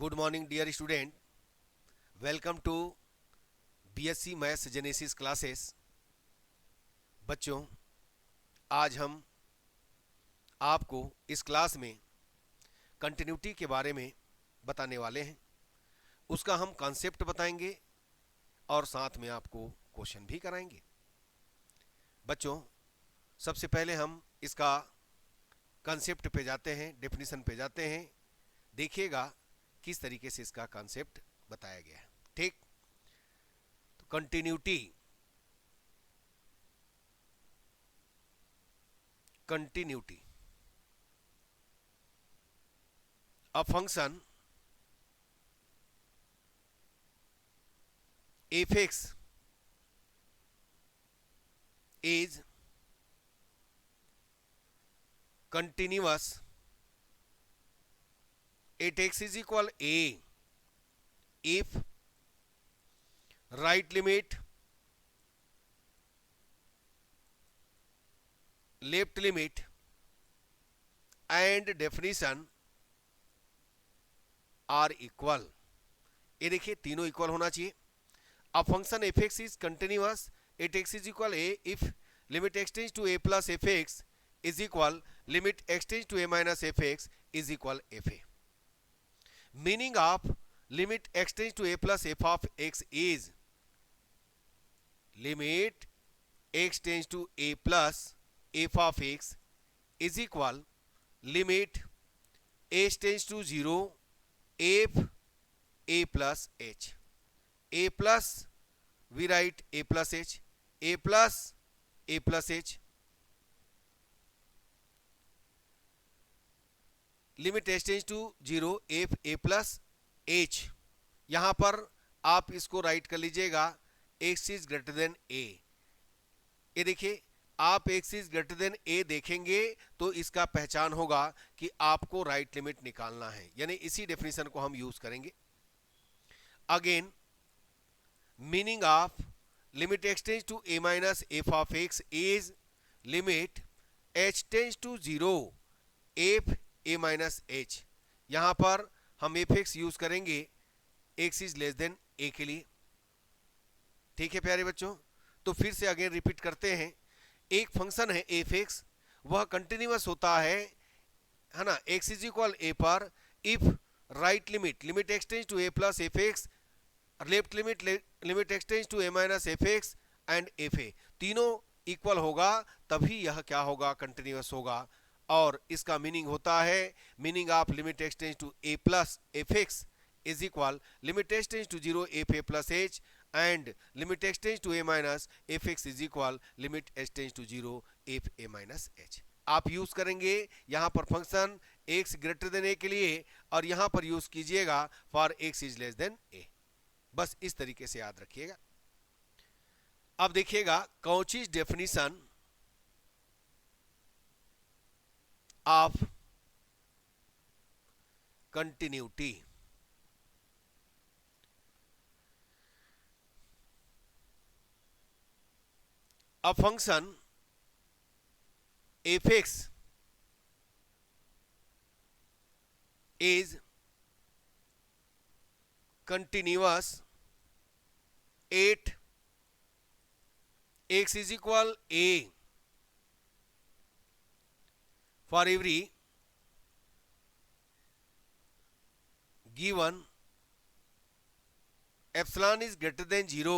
Good morning dear student, welcome to BSc maths genesis classes. बच्चों, आज हम आपको इस क्लास में कंटिन्यूटी के बारे में बताने वाले हैं। उसका हम कॉन्सेप्ट बताएंगे और साथ में आपको क्वेश्चन भी कराएंगे। बच्चों, सबसे पहले हम इसका कॉन्सेप्ट पे जाते हैं, डेफिनेशन पे जाते हैं। देखिएगा किस तरीके से इसका कॉन्सेप्ट बताया गया है। ठीक, तो continuity a function f(x) is continuous at x is equal a if right limit, left limit and definition are equal. ये देखिए, तीनों इक्वल होना चाहिए। अब function f x is continuous at x is equal a if limit x tends to a plus f x is equal limit x tends to a minus f x is equal f a. Meaning of limit x tends to a plus f of x is limit x tends to a plus f of x is equal limit x tends to 0 f a plus h. A plus we write a plus h, a plus h, limit x tends to 0 f a plus h. यहां पर आप इसको write कर लीजिएगा x is greater than a. ये देखिए, आप x is greater than a देखेंगे तो इसका पहचान होगा कि आपको राइट लिमिट निकालना है, यानी इसी डेफिनेशन को हम यूज करेंगे। Again, meaning of limit x tends to a minus f of x is limit h tends to 0 f a minus h. यहां पर हम एफ एक्स यूज करेंगे x is less than a के लिए। ठीक है प्यारे बच्चों, तो फिर से अगेन रिपीट करते हैं। एक फंक्शन है एफ एक्स, वह कंटिन्यूअस होता है ना, एक्स इज इक्वल ए पर if right limit, limit x tends to a plus f x, left limit, limit x tends to a minus f x and f a, तीनों इक्वल होगा तभी यह क्या होगा, कंटिन्यूअस होगा। और इसका मीनिंग होता है, meaning of limit x tends to a plus f x is equal limit x tends to 0 f a plus h and limit extends to a minus fx is equal limit extends to 0 f a minus h। आप use करेंगे यहां पर function x greater than a के लिए और यहां पर use कीजिएगा for x is less then a। बस इस तरीके से याद रखिएगा। अब देखिएगा Cauchy's definition of continuity. A function f(x) is continuous at x is equal a for every given epsilon is greater than 0,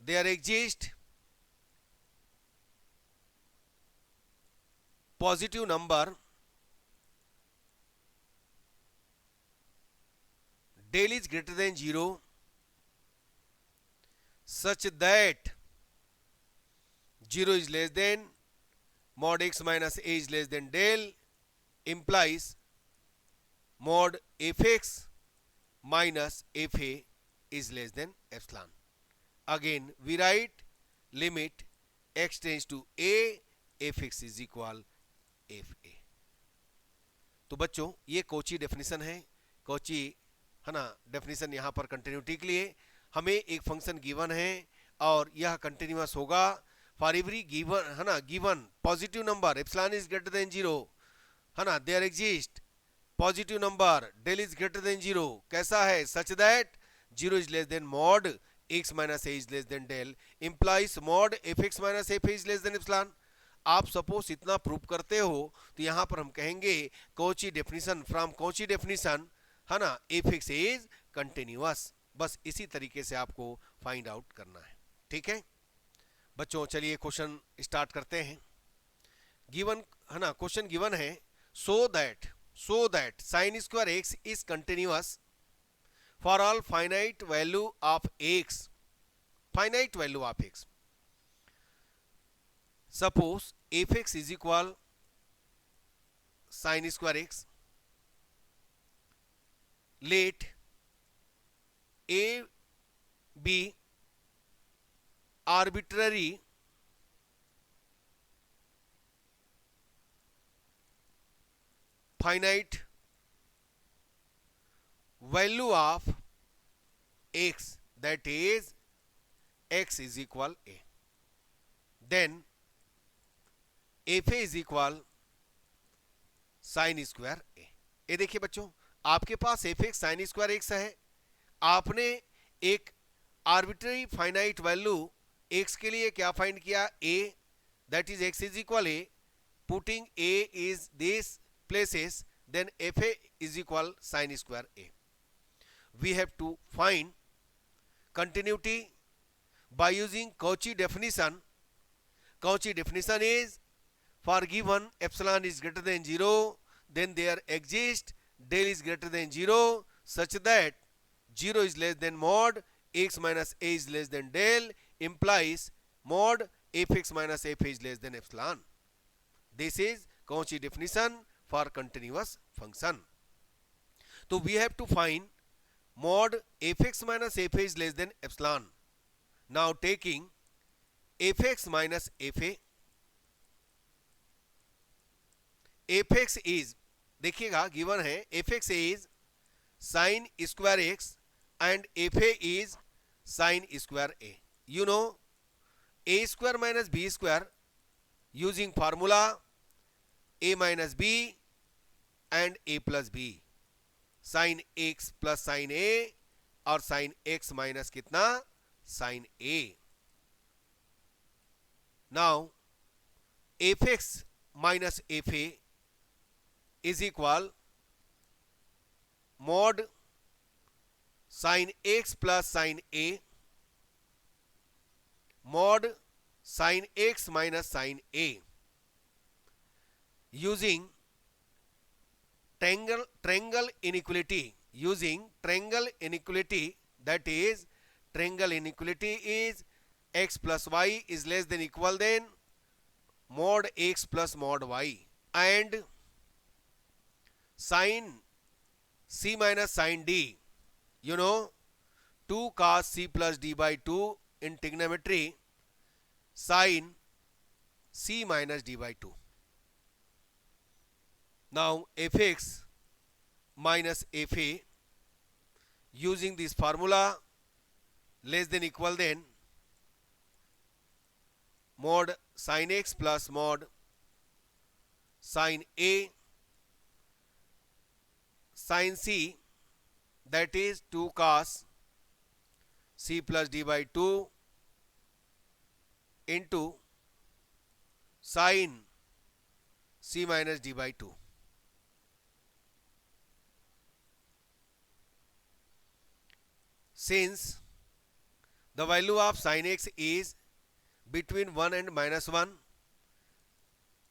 there exist positive number del is greater than 0 such that 0 is less than mod x minus a is less than del implies mod fx minus fa is less than epsilon। Again we write limit x tends to a fx is equal fa। तो बच्चों, ये Cauchy definition है। Cauchy है ना definition यहां पर continuity के लिए हमें एक फंक्शन गिवन है और यह कंटिन्यूअस होगा for every given positive number epsilon is greater than 0 है ना, there exist positive number del is greater than zero कैसा है, such that zero is less than mod x minus a is less than del implies mod f x minus f a is less than epsilon. आप suppose इतना prove करते हो तो यहां पर हम कहेंगे Cauchy definition from Cauchy definition है ना, एफ एक्स इज कंटिन्यूअस। बस इसी तरीके से आपको फाइंड आउट करना है, ठीक है बच्चों। चलिए क्वेश्चन स्टार्ट करते हैं। गिवन है ना, क्वेश्चन गिवन है so that sine square x is continuous for all finite value of x, finite value of x. Suppose f x is equal sine square x, let a be arbitrary finite value of x, that is x is equal a, then f a is equal sin square a। ये देखिए बच्चों, आपके पास f x sine square x है, आपने एक arbitrary finite value x के लिए क्या फाइंड किया, a, that is x is equal a, putting a is these places, then fa is equal sin square a। We have to find continuity by using Cauchy definition. Cauchy definition is for given epsilon is greater than 0, then there exists del is greater than 0 such that 0 is less than mod x minus a is less than del implies mod fx minus f is less than epsilon. This is Cauchy definition for continuous function. So we have to find mod fx minus f is less than epsilon. Now taking fx minus fa, fx is, देखिएगा given है fx is sin square x and fa is sin square a. You know a square minus b square using formula a minus b and a plus b, sin x plus sin a और sin x minus कितना sin a. Now fx minus fa is equal mod sin x plus sin a mod sin x minus sin a using triangle inequality, using triangle inequality, that is triangle inequality is x plus y is less than equal than mod x plus mod y and sin c minus sin d, you know 2 cos c plus d by 2 in trigonometry sin c minus d by 2. Now fx minus fa using this formula less than equal than mod sin x plus mod sin a sin c, that is 2 cos c plus d by 2 into sin c minus d by 2. Since the value of sin x is between 1 and minus 1,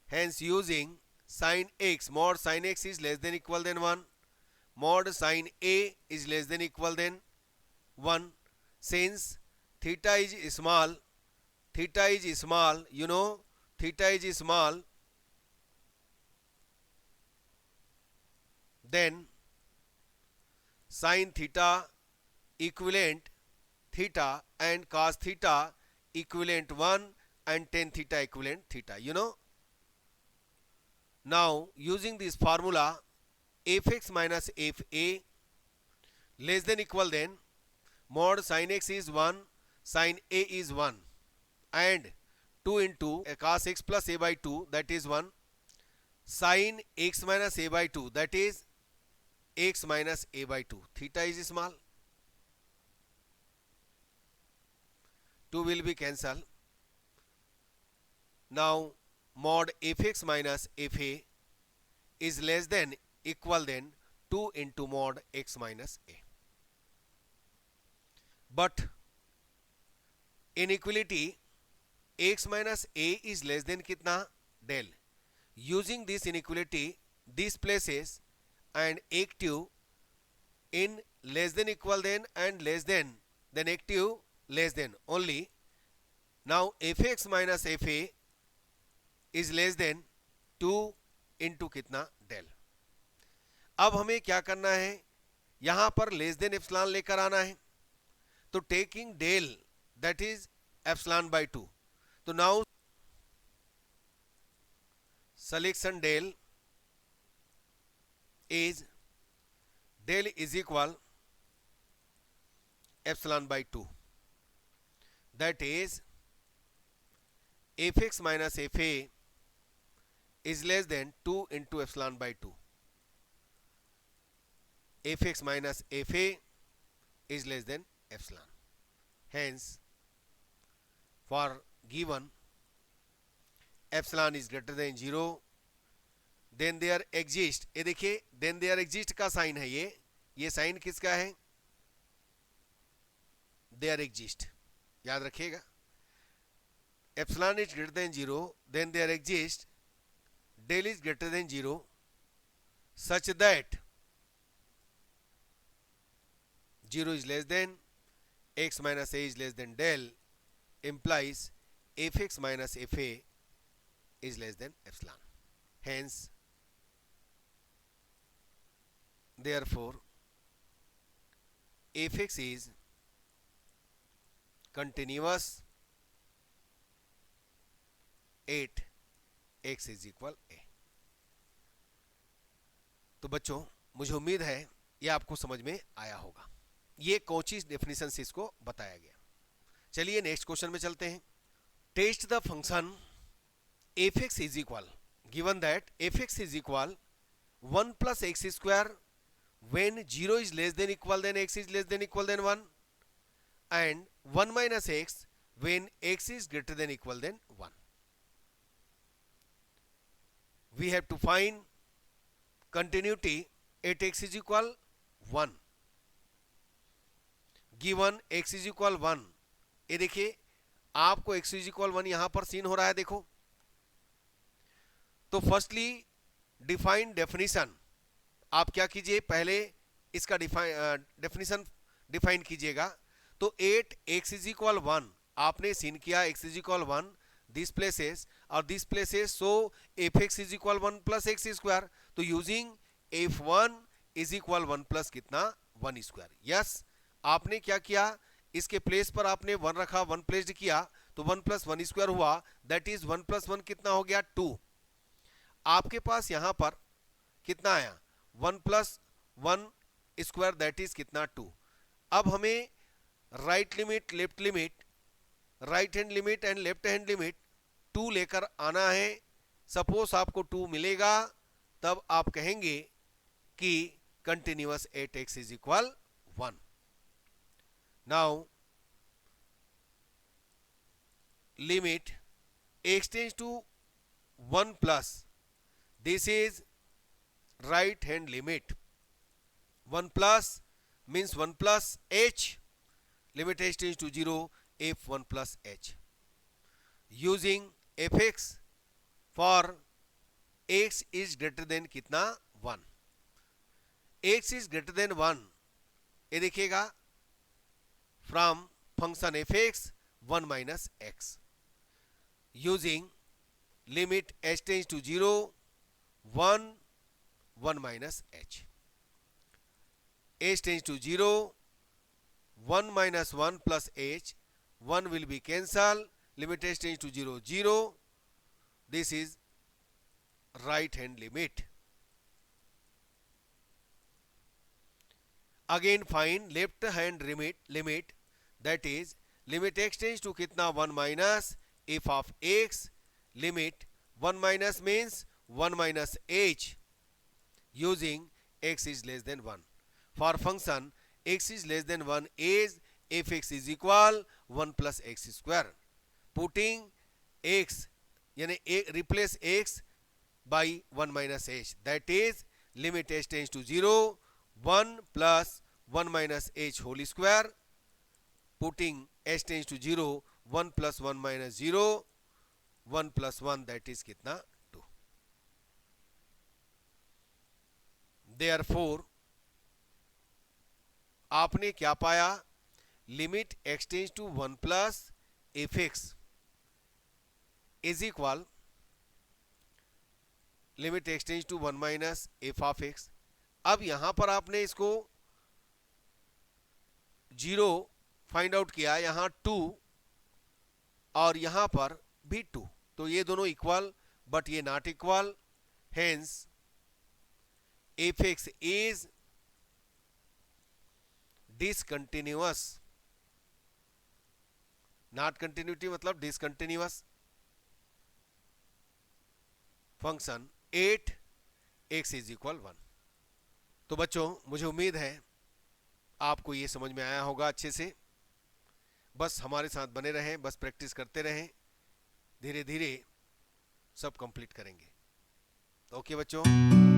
hence using sin x, mod sin x is less than equal than 1, mod sin a is less than equal than 1, since theta is small, you know theta is small, then sin theta equivalent theta and cos theta equivalent 1 and tan theta equivalent theta, you know. Now using this formula fx minus fa less than equal than mod sin x is 1, sin a is 1 and 2 into cos x plus a by 2, that is 1, sin x minus a by 2, that is x minus a by 2. Theta is small. 2 will be cancelled. Now mod fx minus fa is less than equal than 2 into mod x minus a. But inequality x minus a is less than कितना del. Using this inequality, these places and active in less than equal than and less than, then active less than only. Now fx minus fa is less than 2 into कितना del. अब हमें क्या करना है, यहां पर less than epsilon लेकर आना है. तो taking del that is epsilon by 2. तो now selection del is del is equal epsilon by 2, that is fx minus fa is less than 2 into epsilon by 2. fx minus fa is less than epsilon. Hence for given epsilon is greater than 0, then there exist, ये देखिए then there exist का sign है, ये sign किसका है, there exist, याद रखिएगा. epsilon is greater than 0, then there exist del is greater than 0 such that 0 is less than x minus a is less than del, implies fx minus fa is less than epsilon. Hence, therefore, fx is continuous at x is equal a. तो बच्चों, मुझे उम्मीद है ये आपको समझ में आया होगा. ये कौची डेफिनेशन से इसको बताया गया. चलिए नेक्स्ट क्वेश्चन में चलते हैं. Test the function fx is equal, given that fx is equal 1 plus x square when 0 is less than equal than x is less than equal than 1, and 1 minus x when x is greater than equal than 1. We have to find continuity at x is equal 1. Given x is equal 1, ये देखिए आपको x is equal 1 यहां पर scene हो रहा है. देखो तो फर्स्टली डिफाइन डेफिनेशन, आप क्या कीजिए, पहले इसका डेफिनेशन डिफाइन कीजिएगा. तो 8 x इज इक्वल 1 आपने सीन किया, x is equal 1 this places और this places, so f x is equal 1 plus x square. तो using f1 is equal 1 plus कितना 1 स्क्वायर. यस, आपने क्या किया, इसके प्लेस पर आपने 1 रखा, 1 प्लेस्ड किया, तो 1 प्लस 1 स्क्वायर हुआ, दैट इज 1 प्लस 1 कितना हो गया 2. आपके पास यहां पर कितना आया 1 प्लस 1 स्क्वायर, दैट इज कितना 2. अब हमें right limit, left limit, right hand limit and left hand limit 2 लेकर आना है. सपोज आपको 2 मिलेगा तब आप कहेंगे कि continuous at x is equal 1. Now limit x tends to 1 plus, this is right hand limit. 1 plus means 1 plus h, limit h tends to 0, f1 plus h. Using fx for x is greater than कितना 1. x is greater than 1, ये देखिएगा from function fx 1 minus x. Using limit h tends to 0, 1 1 minus h. h tends to 0, 1 minus 1 plus h, 1 will be cancelled, limit h tends to 0, 0. This is right hand limit. Again find left hand limit, that is limit x tends to कितना 1 minus f of x, limit 1 minus means 1 minus h. Using x is less than 1. For function x is less than 1 is fx is equal 1 plus x square. Putting x यानी replace x by 1 minus h, that is limit h tends to 0 1 plus 1 minus h whole square. Putting h tends to 0 1 plus 1 minus 0 1 plus 1, that is कितना 2. Therefore आपने क्या पाया, limit x tends to 1 plus f x is equal limit x tends to 1 minus f of x. अब यहां पर आपने इसको 0 find out किया, यहां 2 और यहां पर भी 2, तो ये दोनों इक्वल बट ये not equal. Hence f x is discontinuous. Not continuity मतलब discontinuous function 8x is equal 1. तो बच्चों मुझे उम्मीद है आपको ये समझ में आया होगा अच्छे से. बस हमारे साथ बने रहें, बस प्रैक्टिस करते रहें, धीरे धीरे सब कंप्लीट करेंगे. ओके बच्चों.